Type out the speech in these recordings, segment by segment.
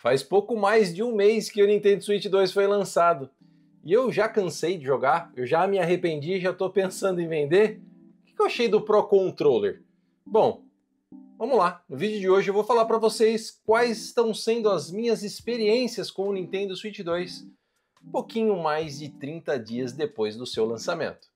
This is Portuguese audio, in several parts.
Faz pouco mais de um mês que o Nintendo Switch 2 foi lançado. E eu já cansei de jogar, eu já me arrependi, já estou pensando em vender. O que eu achei do Pro Controller? Bom, vamos lá. No vídeo de hoje eu vou falar para vocês quais estão sendo as minhas experiências com o Nintendo Switch 2, um pouquinho mais de 30 dias depois do seu lançamento.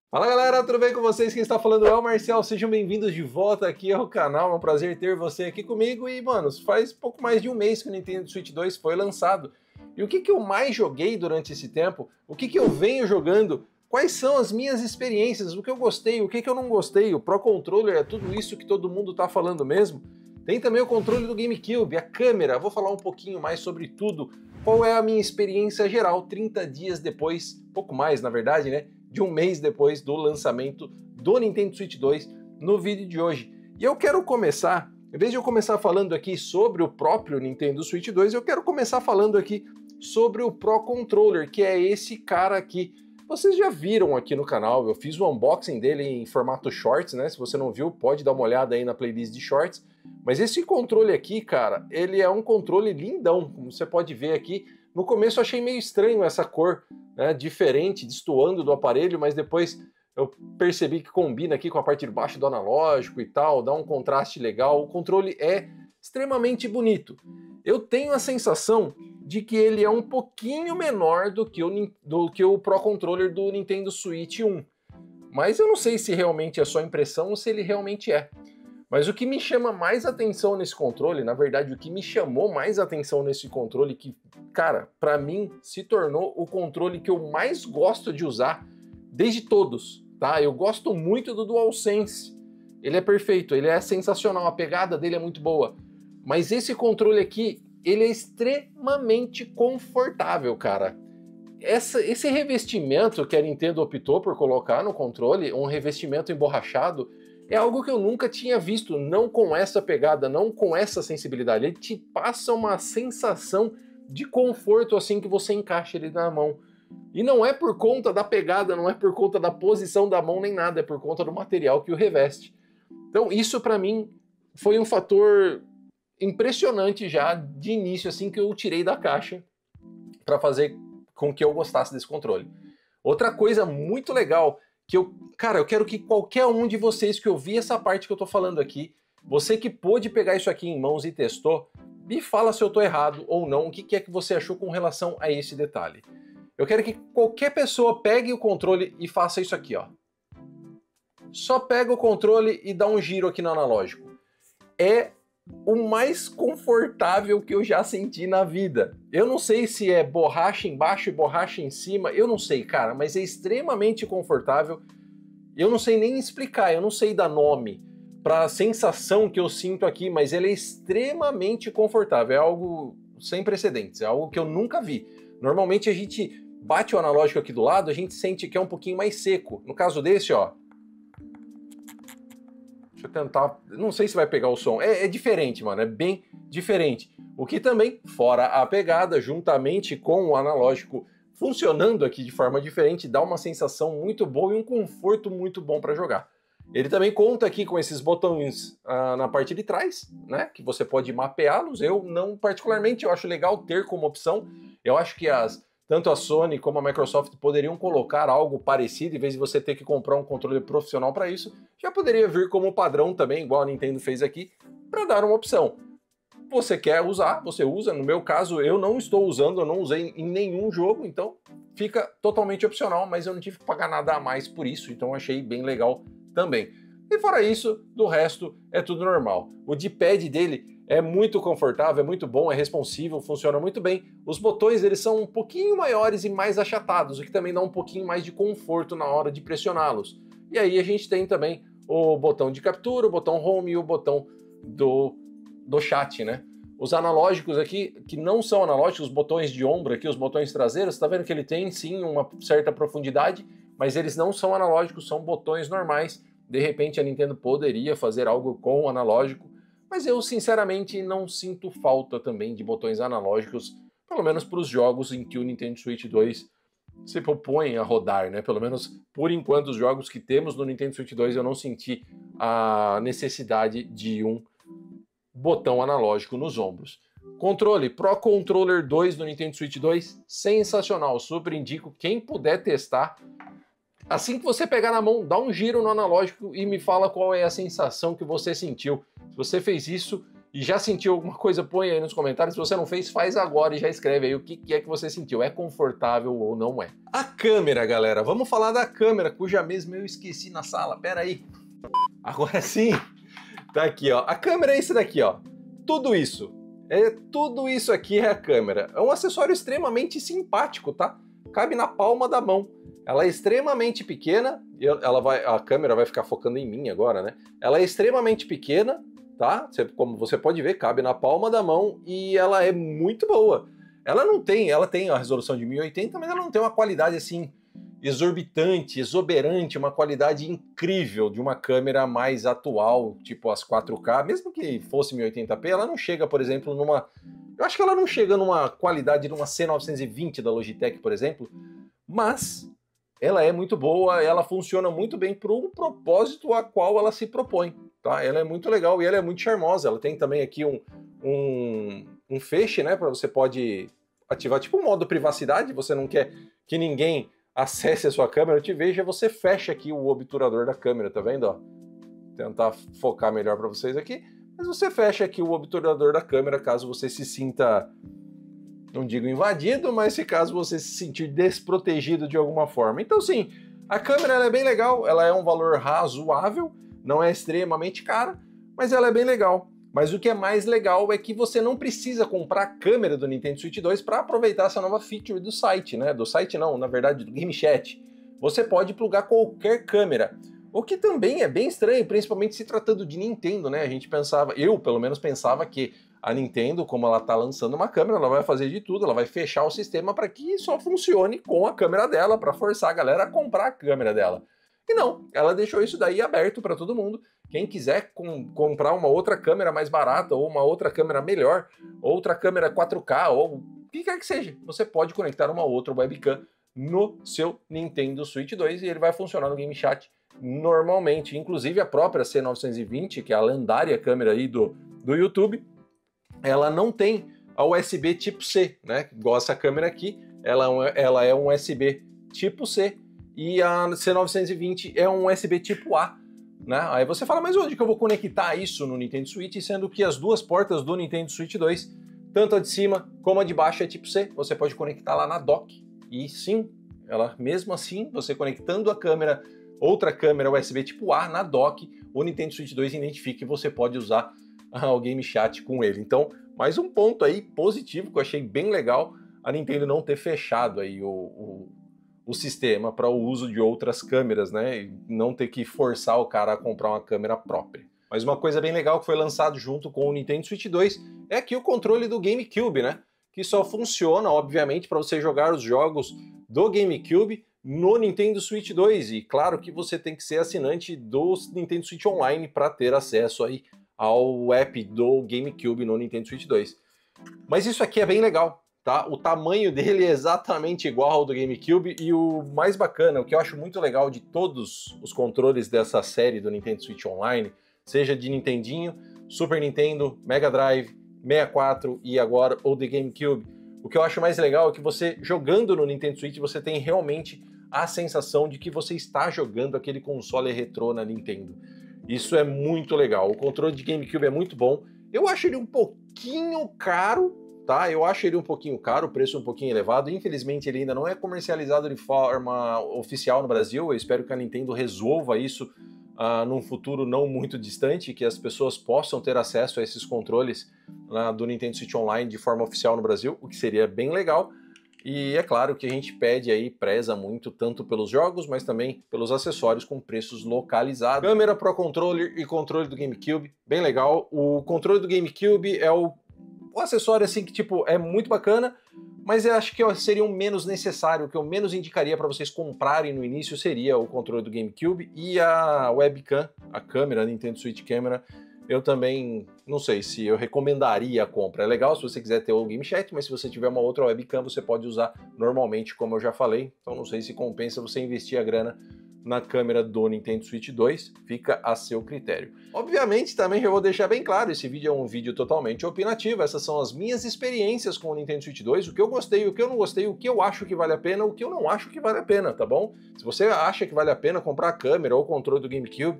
Fala galera, tudo bem com vocês? Quem está falando é o Marcel, sejam bem-vindos de volta aqui ao canal, é um prazer ter você aqui comigo. E mano, faz pouco mais de um mês que o Nintendo Switch 2 foi lançado. E o que eu mais joguei durante esse tempo? O que eu venho jogando? Quais são as minhas experiências? O que eu gostei, o que eu não gostei? O Pro Controller é tudo isso que todo mundo tá falando mesmo? Tem também o controle do GameCube, a câmera, vou falar um pouquinho mais sobre tudo. Qual é a minha experiência geral 30 dias depois, pouco mais na verdade, né? De um mês depois do lançamento do Nintendo Switch 2 no vídeo de hoje. E eu quero começar, em vez de eu começar falando aqui sobre o próprio Nintendo Switch 2, eu quero começar falando aqui sobre o Pro Controller, que é esse cara aqui. Vocês já viram aqui no canal, eu fiz o unboxing dele em formato shorts, né? Se você não viu, pode dar uma olhada aí na playlist de shorts. Mas esse controle aqui, cara, ele é um controle lindão, como você pode ver aqui. No começo eu achei meio estranho essa cor, né, diferente, destoando do aparelho, mas depois eu percebi que combina aqui com a parte de baixo do analógico e tal, dá um contraste legal. O controle é extremamente bonito. Eu tenho a sensação de que ele é um pouquinho menor do que o Pro Controller do Nintendo Switch 1. Mas eu não sei se realmente é só impressão ou se ele realmente é. Mas o que me chama mais atenção nesse controle, na verdade, o que me chamou mais atenção nesse controle, que, cara, pra mim se tornou o controle que eu mais gosto de usar desde todos, tá? Eu gosto muito do DualSense. Ele é perfeito, ele é sensacional, a pegada dele é muito boa. Mas esse controle aqui, ele é extremamente confortável, cara. Esse revestimento que a Nintendo optou por colocar no controle, um revestimento emborrachado, é algo que eu nunca tinha visto, não com essa pegada, não com essa sensibilidade. Ele te passa uma sensação de conforto assim que você encaixa ele na mão. E não é por conta da pegada, não é por conta da posição da mão nem nada, é por conta do material que o reveste. Então isso para mim foi um fator impressionante já de início, assim que eu tirei da caixa para fazer com que eu gostasse desse controle. Outra coisa muito legal que cara, eu quero que qualquer um de vocês que ouvir essa parte que eu tô falando aqui, você que pôde pegar isso aqui em mãos e testou, me fala se eu tô errado ou não, o que é que você achou com relação a esse detalhe. Eu quero que qualquer pessoa pegue o controle e faça isso aqui, ó. Só pega o controle e dá um giro aqui no analógico. É o mais confortável que eu já senti na vida. Eu não sei se é borracha embaixo e borracha em cima, eu não sei, cara, mas é extremamente confortável. Eu não sei nem explicar, eu não sei dar nome para a sensação que eu sinto aqui, mas ele é extremamente confortável, é algo sem precedentes, é algo que eu nunca vi. Normalmente a gente bate o analógico aqui do lado, a gente sente que é um pouquinho mais seco. No caso desse, ó, deixa eu tentar, não sei se vai pegar o som, é diferente, mano, é bem diferente. O que também, fora a pegada, juntamente com o analógico funcionando aqui de forma diferente, dá uma sensação muito boa e um conforto muito bom para jogar. Ele também conta aqui com esses botões na parte de trás, né, que você pode mapeá-los. Eu não, particularmente, eu acho legal ter como opção. Eu acho que tanto a Sony como a Microsoft poderiam colocar algo parecido, em vez de você ter que comprar um controle profissional para isso, já poderia vir como padrão também, igual a Nintendo fez aqui, para dar uma opção. Você quer usar, você usa. No meu caso, eu não estou usando, eu não usei em nenhum jogo, então fica totalmente opcional, mas eu não tive que pagar nada a mais por isso, então achei bem legal também. E fora isso, do resto é tudo normal. O D-pad dele é muito confortável, é muito bom, é responsivo, funciona muito bem. Os botões eles são um pouquinho maiores e mais achatados, o que também dá um pouquinho mais de conforto na hora de pressioná-los. E aí a gente tem também o botão de captura, o botão home e o botão do chat, né? Os analógicos aqui, que não são analógicos, os botões de ombro aqui, os botões traseiros, tá vendo que ele tem sim uma certa profundidade, mas eles não são analógicos, são botões normais. De repente a Nintendo poderia fazer algo com o analógico, mas eu sinceramente não sinto falta também de botões analógicos, pelo menos para os jogos em que o Nintendo Switch 2 se propõe a rodar, né? Pelo menos por enquanto os jogos que temos no Nintendo Switch 2 eu não senti a necessidade de um botão analógico nos ombros. Controle Pro Controller 2 do Nintendo Switch 2, sensacional, super indico, quem puder testar. Assim que você pegar na mão, dá um giro no analógico e me fala qual é a sensação que você sentiu. Se você fez isso e já sentiu alguma coisa, põe aí nos comentários. Se você não fez, faz agora e já escreve aí o que é que você sentiu. É confortável ou não é? A câmera, galera. Vamos falar da câmera, cuja mesmo eu esqueci na sala. Pera aí. Agora sim. Tá aqui, ó. A câmera é isso daqui, ó. Tudo isso. Tudo isso aqui é a câmera. É um acessório extremamente simpático, tá? Cabe na palma da mão. Ela é extremamente pequena, a câmera vai ficar focando em mim agora, né? Ela é extremamente pequena, tá? Como você pode ver, cabe na palma da mão e ela é muito boa. Ela tem a resolução de 1080, mas ela não tem uma qualidade assim exorbitante, exuberante, uma qualidade incrível de uma câmera mais atual, tipo as 4K, mesmo que fosse 1080p, ela não chega, por exemplo, eu acho que ela não chega numa qualidade de uma C920 da Logitech, por exemplo, mas ela é muito boa, ela funciona muito bem para o propósito a qual ela se propõe, tá? Ela é muito legal e ela é muito charmosa. Ela tem também aqui um feixe, né? Você pode ativar tipo um modo privacidade, você não quer que ninguém acesse a sua câmera, te veja, você fecha aqui o obturador da câmera, tá vendo? Ó? Tentar focar melhor para vocês aqui, mas você fecha aqui o obturador da câmera caso você se sinta, não digo invadido, mas se caso você se sentir desprotegido de alguma forma. Então sim, a câmera ela é bem legal, ela é um valor razoável, não é extremamente cara, mas ela é bem legal. Mas o que é mais legal é que você não precisa comprar a câmera do Nintendo Switch 2 para aproveitar essa nova feature do site, né? Do site não, na verdade do Game Chat. Você pode plugar qualquer câmera. O que também é bem estranho, principalmente se tratando de Nintendo, né? A gente pensava, eu pelo menos pensava que a Nintendo, como ela está lançando uma câmera, ela vai fazer de tudo, ela vai fechar o sistema para que só funcione com a câmera dela, para forçar a galera a comprar a câmera dela. E não, ela deixou isso daí aberto para todo mundo. Quem quiser comprar uma outra câmera mais barata, ou uma outra câmera melhor, outra câmera 4K, ou o que quer que seja, você pode conectar uma outra webcam no seu Nintendo Switch 2 e ele vai funcionar no Game Chat normalmente. Inclusive a própria C920, que é a lendária câmera aí do YouTube, ela não tem a USB tipo C, né? Igual essa câmera aqui, ela é um USB tipo C e a C920 é um USB tipo A, né? Aí você fala, mas onde que eu vou conectar isso no Nintendo Switch, sendo que as duas portas do Nintendo Switch 2, tanto a de cima como a de baixo é tipo C, você pode conectar lá na dock. E sim, ela mesmo assim, você conectando a câmera, outra câmera USB tipo A na dock, o Nintendo Switch 2 identifica que você pode usar o Game Chat com ele. Então, mais um ponto aí positivo que eu achei bem legal, a Nintendo não ter fechado aí o sistema para o uso de outras câmeras, né? E não ter que forçar o cara a comprar uma câmera própria. Mas uma coisa bem legal que foi lançado junto com o Nintendo Switch 2 é aqui o controle do GameCube, né? Que só funciona, obviamente, para você jogar os jogos do GameCube no Nintendo Switch 2. E claro que você tem que ser assinante do Nintendo Switch Online para ter acesso aí ao app do GameCube no Nintendo Switch 2. Mas isso aqui é bem legal, tá? O tamanho dele é exatamente igual ao do GameCube e o mais bacana, o que eu acho muito legal de todos os controles dessa série do Nintendo Switch Online, seja de Nintendinho, Super Nintendo, Mega Drive, 64 e agora o de GameCube, o que eu acho mais legal é que você jogando no Nintendo Switch você tem realmente a sensação de que você está jogando aquele console retrô na Nintendo. Isso é muito legal. O controle de GameCube é muito bom. Eu acho ele um pouquinho caro, tá? Eu acho ele um pouquinho caro, o preço um pouquinho elevado. Infelizmente, ele ainda não é comercializado de forma oficial no Brasil. Eu espero que a Nintendo resolva isso num futuro não muito distante, que as pessoas possam ter acesso a esses controles do Nintendo Switch Online de forma oficial no Brasil, o que seria bem legal. E é claro que a gente pede aí, preza muito, tanto pelos jogos, mas também pelos acessórios com preços localizados. Câmera Pro Controller e controle do GameCube, bem legal. O controle do GameCube é o acessório assim que tipo é muito bacana, mas eu acho que seria o menos necessário, o que eu menos indicaria para vocês comprarem no início seria o controle do GameCube e a webcam, a câmera, a Nintendo Switch Camera. Eu também não sei se eu recomendaria a compra. É legal se você quiser ter o Game Chat, mas se você tiver uma outra webcam, você pode usar normalmente, como eu já falei. Então não sei se compensa você investir a grana na câmera do Nintendo Switch 2, fica a seu critério. Obviamente, também já vou deixar bem claro, esse vídeo é um vídeo totalmente opinativo, essas são as minhas experiências com o Nintendo Switch 2, o que eu gostei, o que eu não gostei, o que eu acho que vale a pena, o que eu não acho que vale a pena, tá bom? Se você acha que vale a pena comprar a câmera ou o controle do GameCube,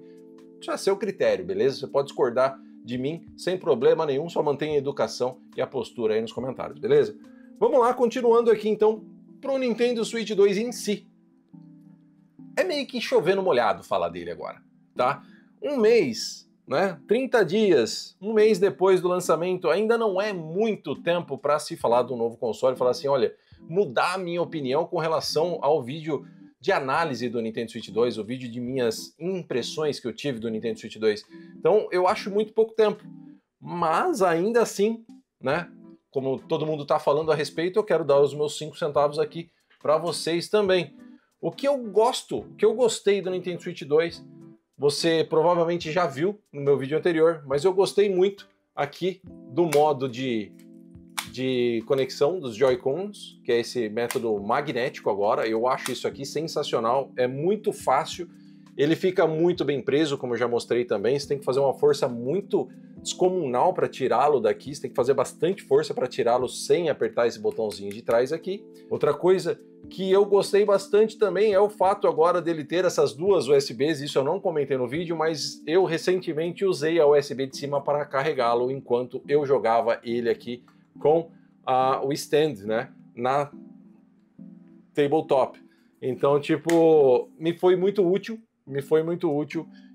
isso é seu critério, beleza? Você pode discordar de mim sem problema nenhum, só mantenha a educação e a postura aí nos comentários, beleza? Vamos lá, continuando aqui então pro Nintendo Switch 2 em si. É meio que chovendo molhado falar dele agora, tá? Um mês, né? 30 dias, um mês depois do lançamento, ainda não é muito tempo para se falar do novo console e falar assim, olha, mudar a minha opinião com relação ao vídeo de análise do Nintendo Switch 2, o vídeo de minhas impressões que eu tive do Nintendo Switch 2. Então, eu acho muito pouco tempo, mas ainda assim, né? Como todo mundo está falando a respeito, eu quero dar os meus 5 centavos aqui para vocês também. O que eu gostei do Nintendo Switch 2, você provavelmente já viu no meu vídeo anterior, mas eu gostei muito aqui do modo de conexão dos Joy-Cons, que é esse método magnético agora. Eu acho isso aqui sensacional, é muito fácil, ele fica muito bem preso, como eu já mostrei também, você tem que fazer uma força muito descomunal para tirá-lo daqui, você tem que fazer bastante força para tirá-lo sem apertar esse botãozinho de trás aqui. Outra coisa que eu gostei bastante também é o fato agora dele ter essas duas USBs, isso eu não comentei no vídeo, mas eu recentemente usei a USB de cima para carregá-lo enquanto eu jogava ele aqui com o stand, né, na tabletop. Então, tipo, me foi muito útil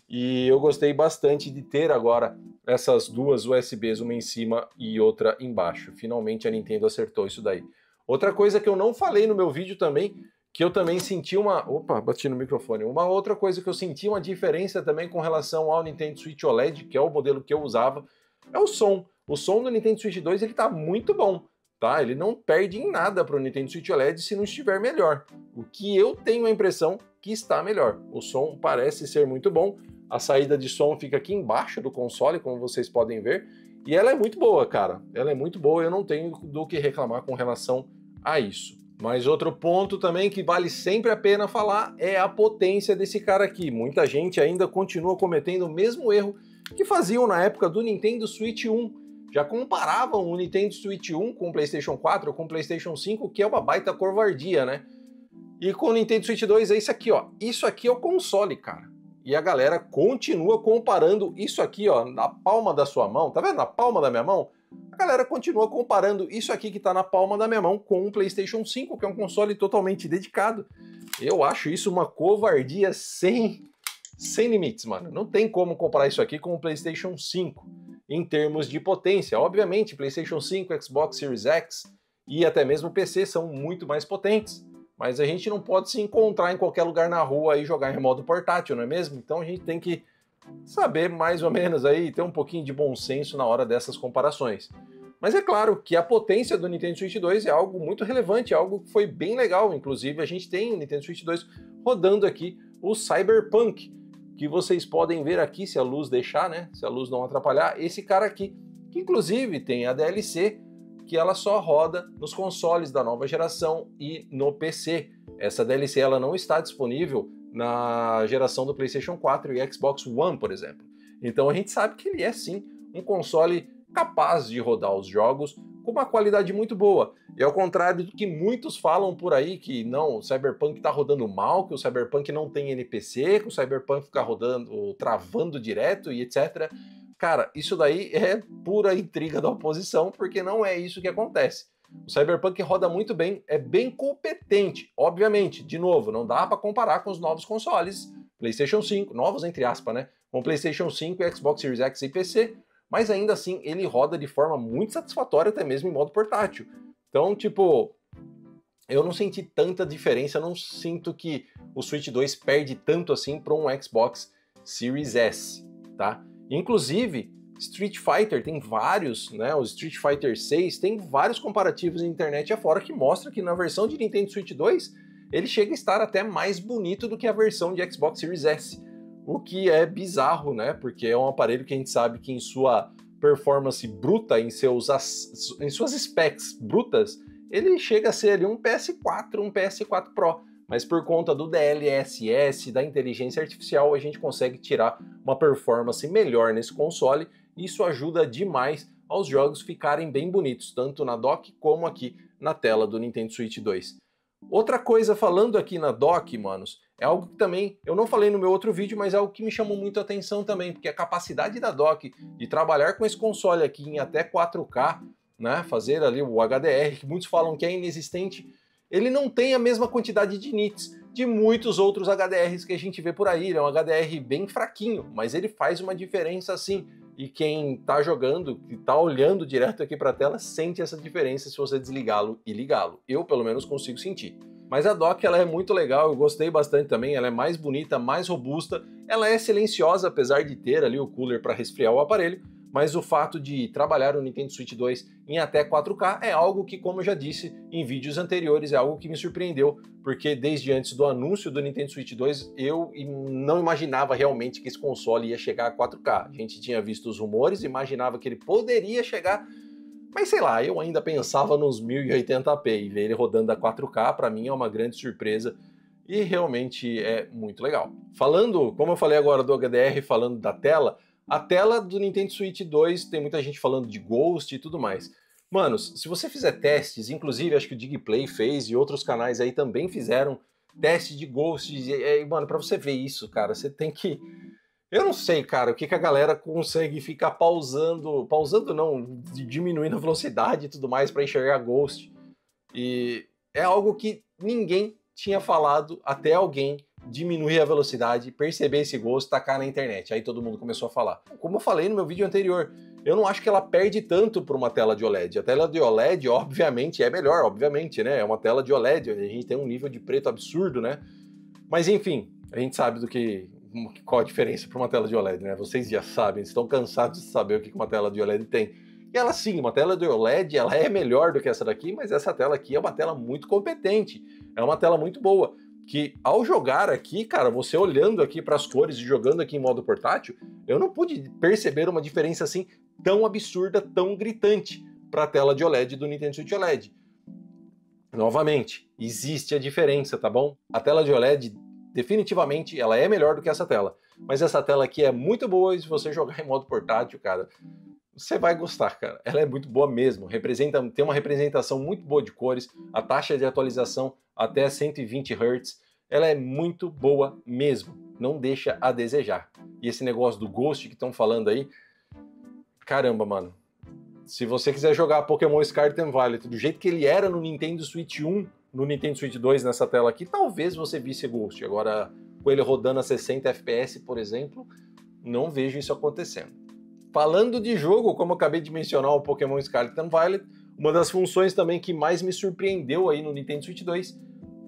e eu gostei bastante de ter agora essas duas USBs, uma em cima e outra embaixo. Finalmente a Nintendo acertou isso daí. Outra coisa que eu não falei no meu vídeo também, que eu também senti uma... Opa, bati no microfone. Uma outra coisa que eu senti uma diferença também com relação ao Nintendo Switch OLED, que é o modelo que eu usava, é o som. O som do Nintendo Switch 2 ele tá muito bom, tá? Ele não perde em nada para o Nintendo Switch OLED se não estiver melhor. O que eu tenho a impressão que está melhor. O som parece ser muito bom. A saída de som fica aqui embaixo do console, como vocês podem ver. E ela é muito boa, cara. Ela é muito boa, eu não tenho do que reclamar com relação a isso. Mas outro ponto também que vale sempre a pena falar é a potência desse cara aqui. Muita gente ainda continua cometendo o mesmo erro que faziam na época do Nintendo Switch 1. Já comparavam o Nintendo Switch 1 com o PlayStation 4 ou com o PlayStation 5, que é uma baita covardia, né? E com o Nintendo Switch 2 é isso aqui, ó. Isso aqui é o console, cara. E a galera continua comparando isso aqui, ó, na palma da sua mão. Tá vendo? Na palma da minha mão? A galera continua comparando isso aqui que tá na palma da minha mão com o PlayStation 5, que é um console totalmente dedicado. Eu acho isso uma covardia sem limites, mano. Não tem como comparar isso aqui com o PlayStation 5 em termos de potência. Obviamente, PlayStation 5, Xbox Series X e até mesmo PC são muito mais potentes. Mas a gente não pode se encontrar em qualquer lugar na rua e jogar em modo portátil, não é mesmo? Então a gente tem que saber mais ou menos aí, ter um pouquinho de bom senso na hora dessas comparações. Mas é claro que a potência do Nintendo Switch 2 é algo muito relevante, é algo que foi bem legal. Inclusive a gente tem o Nintendo Switch 2 rodando aqui o Cyberpunk, que vocês podem ver aqui, se a luz deixar, né? Se a luz não atrapalhar, esse cara aqui, que inclusive tem a DLC, que ela só roda nos consoles da nova geração e no PC. Essa DLC ela não está disponível na geração do PlayStation 4 e Xbox One, por exemplo. Então a gente sabe que ele é sim um console capaz de rodar os jogos com uma qualidade muito boa. E ao contrário do que muitos falam por aí, que não, o Cyberpunk está rodando mal, que o Cyberpunk não tem NPC, que o Cyberpunk fica rodando, travando direto e etc. Cara, isso daí é pura intriga da oposição, porque não é isso que acontece. O Cyberpunk roda muito bem, é bem competente. Obviamente, de novo, não dá para comparar com os novos consoles, PlayStation 5, novos entre aspas, né? Com PlayStation 5, Xbox Series X e PC, mas ainda assim ele roda de forma muito satisfatória, até mesmo em modo portátil. Então, tipo, eu não senti tanta diferença, eu não sinto que o Switch 2 perde tanto assim para um Xbox Series S, tá? Inclusive, Street Fighter tem vários, né? O Street Fighter 6 tem vários comparativos na internet afora que mostra que na versão de Nintendo Switch 2 ele chega a estar até mais bonito do que a versão de Xbox Series S. O que é bizarro, né? Porque é um aparelho que a gente sabe que em sua performance bruta, em suas specs brutas, ele chega a ser ali um PS4 Pro. mas por conta do DLSS, da inteligência artificial, a gente consegue tirar uma performance melhor nesse console, e isso ajuda demais aos jogos ficarem bem bonitos, tanto na dock como aqui na tela do Nintendo Switch 2. Outra coisa, falando aqui na dock, manos, é algo que também, eu não falei no meu outro vídeo, mas é algo que me chamou muito a atenção também, porque a capacidade da dock de trabalhar com esse console aqui em até 4K, né, fazer ali o HDR, que muitos falam que é inexistente, ele não tem a mesma quantidade de nits de muitos outros HDRs que a gente vê por aí. Ele é um HDR bem fraquinho, mas ele faz uma diferença sim. E quem tá jogando, que tá olhando direto aqui para a tela, sente essa diferença se você desligá-lo e ligá-lo. Eu, pelo menos, consigo sentir. Mas a dock, ela é muito legal, eu gostei bastante também, ela é mais bonita, mais robusta, ela é silenciosa, apesar de ter ali o cooler para resfriar o aparelho, mas o fato de trabalhar o Nintendo Switch 2 em até 4K é algo que, como eu já disse em vídeos anteriores, é algo que me surpreendeu, porque desde antes do anúncio do Nintendo Switch 2, eu não imaginava realmente que esse console ia chegar a 4K. A gente tinha visto os rumores, imaginava que ele poderia chegar, mas sei lá, eu ainda pensava nos 1080p, e ver ele rodando a 4K, para mim é uma grande surpresa, e realmente é muito legal. Falando, como eu falei agora do HDR, falando da tela, a tela do Nintendo Switch 2, tem muita gente falando de Ghost e tudo mais. Manos, se você fizer testes, inclusive acho que o Digplay fez e outros canais aí também fizeram teste de Ghost, mano, pra você ver isso, cara, você tem que... Eu não sei, cara, o que a galera consegue ficar pausando não, diminuindo a velocidade e tudo mais pra enxergar Ghost. E é algo que ninguém tinha falado até alguém diminuir a velocidade, perceber esse gosto, tacar na internet. Aí todo mundo começou a falar. Como eu falei no meu vídeo anterior, eu não acho que ela perde tanto por uma tela de OLED. A tela de OLED, obviamente, é melhor, obviamente, né? É uma tela de OLED, a gente tem um nível de preto absurdo, né? Mas enfim, a gente sabe qual a diferença para uma tela de OLED, né? Vocês já sabem, estão cansados de saber o que uma tela de OLED tem. E ela sim, uma tela de OLED, ela é melhor do que essa daqui, mas essa tela aqui é uma tela muito competente, é uma tela muito boa, que ao jogar aqui, cara, você olhando aqui para as cores e jogando aqui em modo portátil, eu não pude perceber uma diferença assim tão absurda, tão gritante para a tela de OLED do Nintendo Switch OLED. Novamente, existe a diferença, tá bom? A tela de OLED, definitivamente, ela é melhor do que essa tela, mas essa tela aqui é muito boa e se você jogar em modo portátil, cara, você vai gostar, cara. Ela é muito boa mesmo. Tem uma representação muito boa de cores, a taxa de atualização até 120 Hz. Ela é muito boa mesmo. Não deixa a desejar. E esse negócio do Ghost que estão falando aí, caramba, mano. Se você quiser jogar Pokémon Scarlet and Violet do jeito que ele era no Nintendo Switch 1, no Nintendo Switch 2 nessa tela aqui, talvez você visse Ghost. Agora, com ele rodando a 60 FPS, por exemplo, não vejo isso acontecendo. Falando de jogo, como eu acabei de mencionar o Pokémon Scarlet and Violet, uma das funções também que mais me surpreendeu aí no Nintendo Switch 2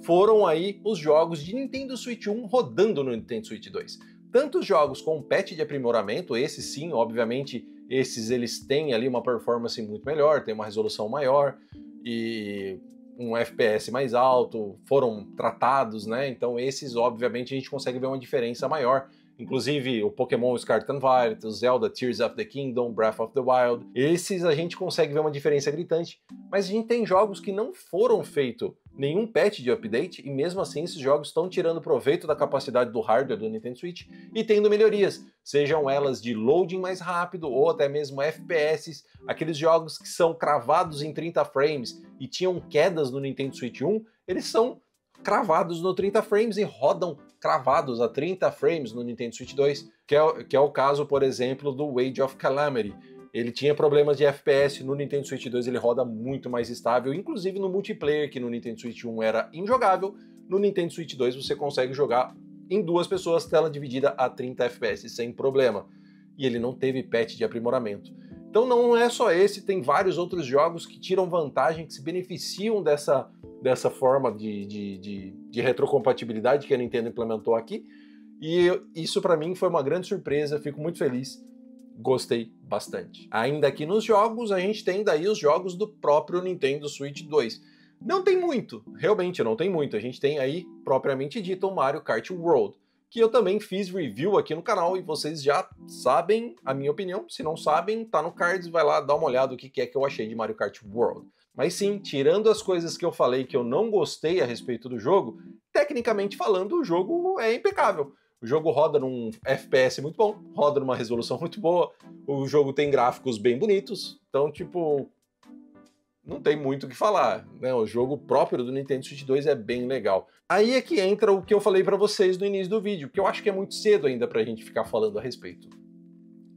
foram aí os jogos de Nintendo Switch 1 rodando no Nintendo Switch 2. Tanto os jogos com patch de aprimoramento, esses sim, obviamente, esses eles têm ali uma performance muito melhor, tem uma resolução maior e um FPS mais alto, foram tratados, né? Então esses, obviamente, a gente consegue ver uma diferença maior. Inclusive o Pokémon Scarlet and Violet, o Zelda Tears of the Kingdom, Breath of the Wild, esses a gente consegue ver uma diferença gritante, mas a gente tem jogos que não foram feitos nenhum patch de update e mesmo assim esses jogos estão tirando proveito da capacidade do hardware do Nintendo Switch e tendo melhorias, sejam elas de loading mais rápido ou até mesmo FPS, aqueles jogos que são cravados em 30 frames e tinham quedas no Nintendo Switch 1, eles são cravados no 30 frames e rodam cravados a 30 frames no Nintendo Switch 2, que é o caso, por exemplo, do Age of Calamity. Ele tinha problemas de FPS, no Nintendo Switch 2 ele roda muito mais estável, inclusive no multiplayer, que no Nintendo Switch 1 era injogável, no Nintendo Switch 2 você consegue jogar em duas pessoas, tela dividida a 30 FPS, sem problema. E ele não teve patch de aprimoramento. Então não é só esse, tem vários outros jogos que tiram vantagem, que se beneficiam dessa forma de retrocompatibilidade que a Nintendo implementou aqui. E isso para mim foi uma grande surpresa, fico muito feliz, gostei bastante. Ainda aqui nos jogos, a gente tem daí os jogos do próprio Nintendo Switch 2. Não tem muito, realmente não tem muito. A gente tem aí, propriamente dito, o Mario Kart World, que eu também fiz review aqui no canal e vocês já sabem a minha opinião. Se não sabem, tá no cards, vai lá dar uma olhada o que é que eu achei de Mario Kart World. Mas sim, tirando as coisas que eu falei que eu não gostei a respeito do jogo, tecnicamente falando, o jogo é impecável. O jogo roda num FPS muito bom, roda numa resolução muito boa, o jogo tem gráficos bem bonitos, então, tipo, não tem muito o que falar, né? O jogo próprio do Nintendo Switch 2 é bem legal. Aí é que entra o que eu falei pra vocês no início do vídeo, que eu acho que é muito cedo ainda pra gente ficar falando a respeito.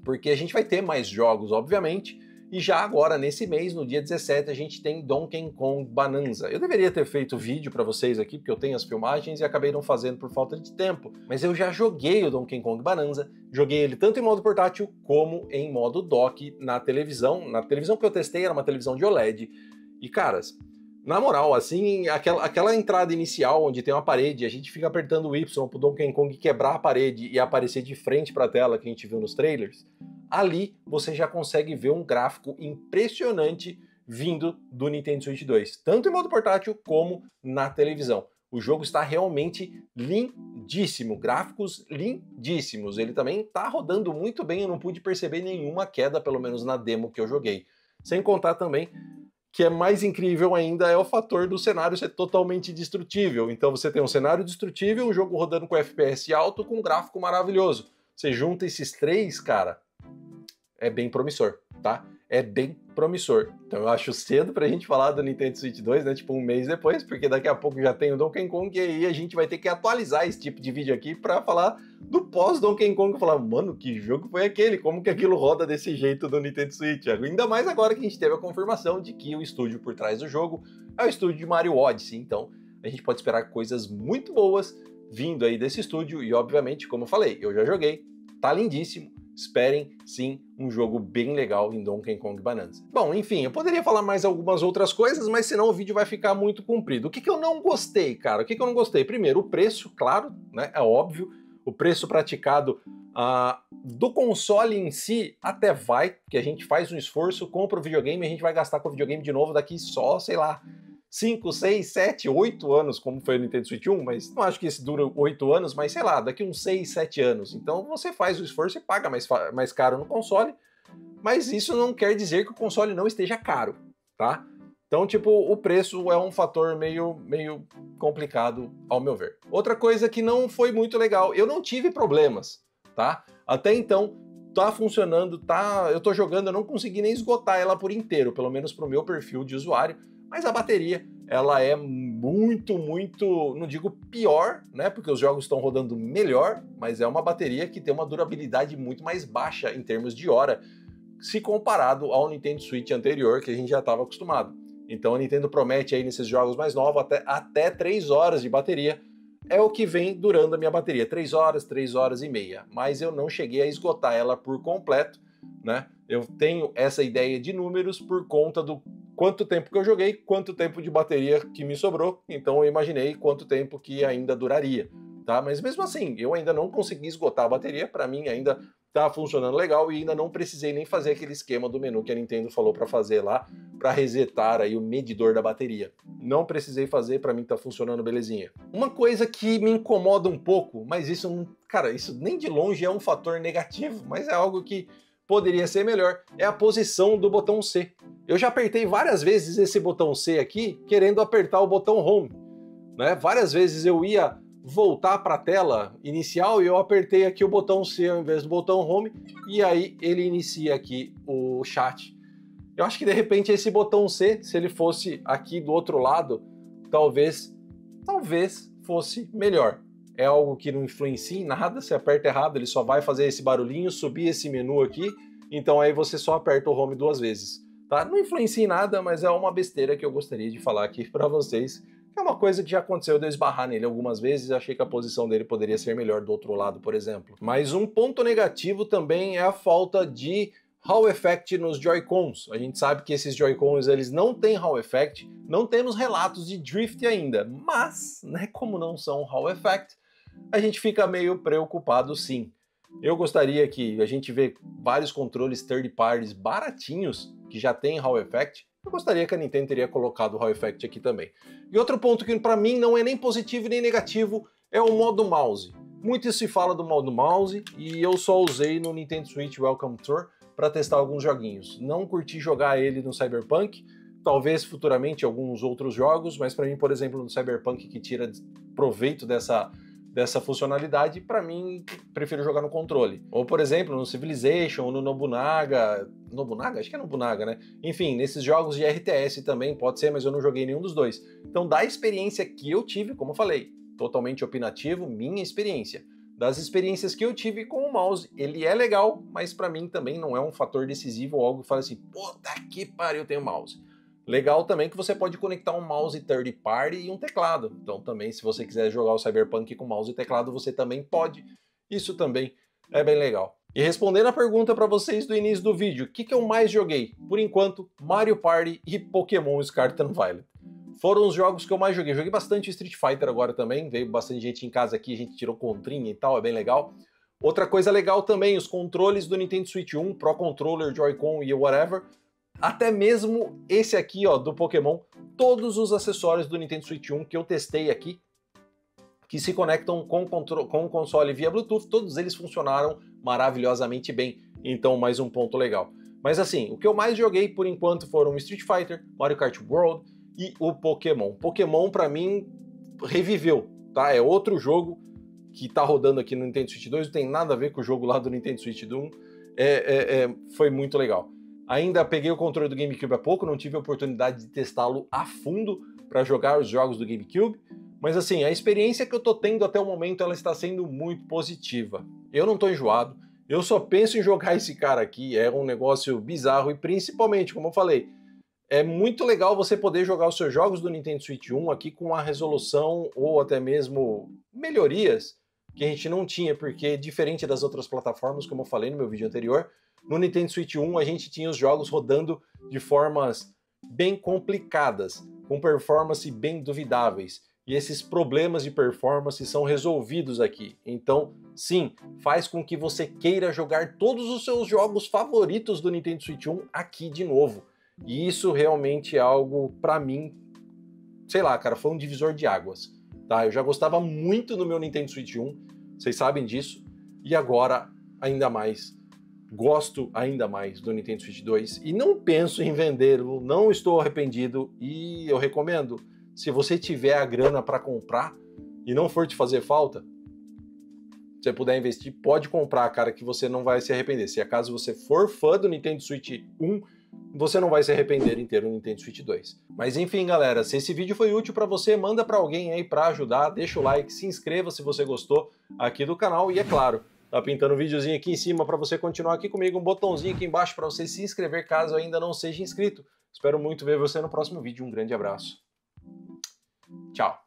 Porque a gente vai ter mais jogos, obviamente, e já agora, nesse mês, no dia 17, a gente tem Donkey Kong Bonanza. Eu deveria ter feito vídeo pra vocês aqui, porque eu tenho as filmagens e acabei não fazendo por falta de tempo. Mas eu já joguei o Donkey Kong Bonanza, joguei ele tanto em modo portátil como em modo dock na televisão. Na televisão que eu testei era uma televisão de OLED. E, caras, na moral, assim, aquela entrada inicial onde tem uma parede, a gente fica apertando o Y pro Donkey Kong quebrar a parede e aparecer de frente pra tela que a gente viu nos trailers, ali você já consegue ver um gráfico impressionante vindo do Nintendo Switch 2, tanto em modo portátil como na televisão. O jogo está realmente lindíssimo, gráficos lindíssimos. Ele também está rodando muito bem, eu não pude perceber nenhuma queda, pelo menos na demo que eu joguei. Sem contar também que é mais incrível ainda é o fator do cenário ser totalmente destrutível. Então você tem um cenário destrutível, um jogo rodando com FPS alto, com um gráfico maravilhoso. Você junta esses três, cara, é bem promissor, tá? É bem promissor. Então eu acho cedo pra gente falar do Nintendo Switch 2, né? Tipo um mês depois, porque daqui a pouco já tem o Donkey Kong e aí a gente vai ter que atualizar esse tipo de vídeo aqui pra falar do pós-Donkey Kong. Falar, mano, que jogo foi aquele? Como que aquilo roda desse jeito do Nintendo Switch? Ainda mais agora que a gente teve a confirmação de que o estúdio por trás do jogo é o estúdio de Mario Odyssey. Então a gente pode esperar coisas muito boas vindo aí desse estúdio e obviamente, como eu falei, eu já joguei, tá lindíssimo. Esperem, sim, um jogo bem legal em Donkey Kong Bonanza. Bom, enfim, eu poderia falar mais algumas outras coisas, mas senão o vídeo vai ficar muito comprido. O que eu não gostei, cara? O que eu não gostei? Primeiro, o preço, claro, né? É óbvio. O preço praticado do console em si até vai, que a gente faz um esforço, compra o videogame, a gente vai gastar com o videogame de novo daqui só, sei lá, 5, 6, 7, 8 anos, como foi o Nintendo Switch 1, mas não acho que esse dura 8 anos, mas sei lá, daqui uns 6, 7 anos. Então você faz o esforço e paga mais caro no console, mas isso não quer dizer que o console não esteja caro, tá? Então, tipo, o preço é um fator meio complicado, ao meu ver. Outra coisa que não foi muito legal, eu não tive problemas, tá? Até então, tá funcionando, eu tô jogando, eu não consegui nem esgotar ela por inteiro, pelo menos pro meu perfil de usuário. Mas a bateria, ela é muito, não digo pior, né? Porque os jogos estão rodando melhor, mas é uma bateria que tem uma durabilidade muito mais baixa em termos de hora, se comparado ao Nintendo Switch anterior, que a gente já estava acostumado. Então a Nintendo promete aí nesses jogos mais novos até 3 horas de bateria. É o que vem durando a minha bateria, 3 horas e meia. Mas eu não cheguei a esgotar ela por completo, né? Eu tenho essa ideia de números por conta do quanto tempo que eu joguei, quanto tempo de bateria que me sobrou, então eu imaginei quanto tempo que ainda duraria, tá? Mas mesmo assim, eu ainda não consegui esgotar a bateria, para mim ainda tá funcionando legal e ainda não precisei nem fazer aquele esquema do menu que a Nintendo falou para fazer lá, para resetar aí o medidor da bateria. Não precisei fazer, para mim tá funcionando belezinha. Uma coisa que me incomoda um pouco, mas isso, cara, isso nem de longe é um fator negativo, mas é algo que poderia ser melhor, é a posição do botão C. Eu já apertei várias vezes esse botão C aqui, querendo apertar o botão Home, né? Várias vezes eu ia voltar para a tela inicial e eu apertei aqui o botão C ao invés do botão Home, e aí ele inicia aqui o chat. Eu acho que de repente esse botão C, se ele fosse aqui do outro lado, talvez fosse melhor. É algo que não influencia em nada, se aperta errado, ele só vai fazer esse barulhinho, subir esse menu aqui, então aí você só aperta o Home 2 vezes, tá? Não influencia em nada, mas é uma besteira que eu gostaria de falar aqui para vocês, que é uma coisa que já aconteceu de eu esbarrar nele algumas vezes, achei que a posição dele poderia ser melhor do outro lado, por exemplo. Mas um ponto negativo também é a falta de Hall Effect nos Joy-Cons. A gente sabe que esses Joy-Cons eles não têm Hall Effect, não temos relatos de drift ainda, mas, né, como não são Hall Effect, a gente fica meio preocupado sim. Eu gostaria que a gente vê vários controles third parties baratinhos que já tem Hall Effect. Eu gostaria que a Nintendo teria colocado o Hall Effect aqui também. E outro ponto que para mim não é nem positivo nem negativo é o modo mouse. Muito se fala do mouse e eu só usei no Nintendo Switch Welcome Tour para testar alguns joguinhos. Não curti jogar ele no Cyberpunk, talvez futuramente alguns outros jogos, mas para mim, por exemplo, no Cyberpunk, que tira proveito dessa funcionalidade, para mim, prefiro jogar no controle. Ou, por exemplo, no Civilization, ou no Nobunaga... Nobunaga? Acho que é Nobunaga, né? Enfim, nesses jogos de RTS também, pode ser, mas eu não joguei nenhum dos dois. Então, da experiência que eu tive, como eu falei, totalmente opinativo, minha experiência. Das experiências que eu tive com o mouse, ele é legal, mas para mim também não é um fator decisivo ou algo que fala assim, puta que pariu, eu tenho mouse. Legal também que você pode conectar um mouse third party e um teclado. Então também, se você quiser jogar o Cyberpunk com mouse e teclado, você também pode. Isso também é bem legal. E respondendo a pergunta para vocês do início do vídeo, o que eu mais joguei? Por enquanto, Mario Party e Pokémon Scarlet and Violet. Foram os jogos que eu mais joguei. Joguei bastante Street Fighter agora também. Veio bastante gente em casa aqui, a gente tirou contrinha e tal, é bem legal. Outra coisa legal também, os controles do Nintendo Switch 1, Pro Controller, Joy-Con e whatever. Até mesmo esse aqui, ó, do Pokémon. Todos os acessórios do Nintendo Switch 1 que eu testei aqui, que se conectam com o console via Bluetooth, todos eles funcionaram maravilhosamente bem. Então, mais um ponto legal. Mas assim, o que eu mais joguei por enquanto foram Street Fighter, Mario Kart World e o Pokémon. Pokémon, pra mim, reviveu, tá? É outro jogo que tá rodando aqui no Nintendo Switch 2, não tem nada a ver com o jogo lá do Nintendo Switch 1. Foi muito legal. Ainda peguei o controle do GameCube há pouco, não tive a oportunidade de testá-lo a fundo para jogar os jogos do GameCube, mas assim, a experiência que eu tô tendo até o momento, ela está sendo muito positiva. Eu não tô enjoado, eu só penso em jogar esse cara aqui, é um negócio bizarro e principalmente, como eu falei, é muito legal você poder jogar os seus jogos do Nintendo Switch 1 aqui com a resolução ou até mesmo melhorias que a gente não tinha, porque diferente das outras plataformas, como eu falei no meu vídeo anterior, no Nintendo Switch 1 a gente tinha os jogos rodando de formas bem complicadas, com performance bem duvidáveis. E esses problemas de performance são resolvidos aqui. Então, sim, faz com que você queira jogar todos os seus jogos favoritos do Nintendo Switch 1 aqui de novo. E isso realmente é algo, pra mim, sei lá, cara, foi um divisor de águas. Tá? Eu já gostava muito do meu Nintendo Switch 1, vocês sabem disso, e agora ainda mais. Gosto ainda mais do Nintendo Switch 2 e não penso em vendê-lo, não estou arrependido e eu recomendo, se você tiver a grana para comprar e não for te fazer falta, se você puder investir, pode comprar, cara, que você não vai se arrepender. Se acaso você for fã do Nintendo Switch 1, você não vai se arrepender em ter um Nintendo Switch 2. Mas enfim, galera, se esse vídeo foi útil para você, manda para alguém aí para ajudar, deixa o like, se inscreva se você gostou aqui do canal e é claro, tá pintando um videozinho aqui em cima para você continuar aqui comigo, um botãozinho aqui embaixo para você se inscrever caso ainda não seja inscrito. Espero muito ver você no próximo vídeo. Um grande abraço. Tchau.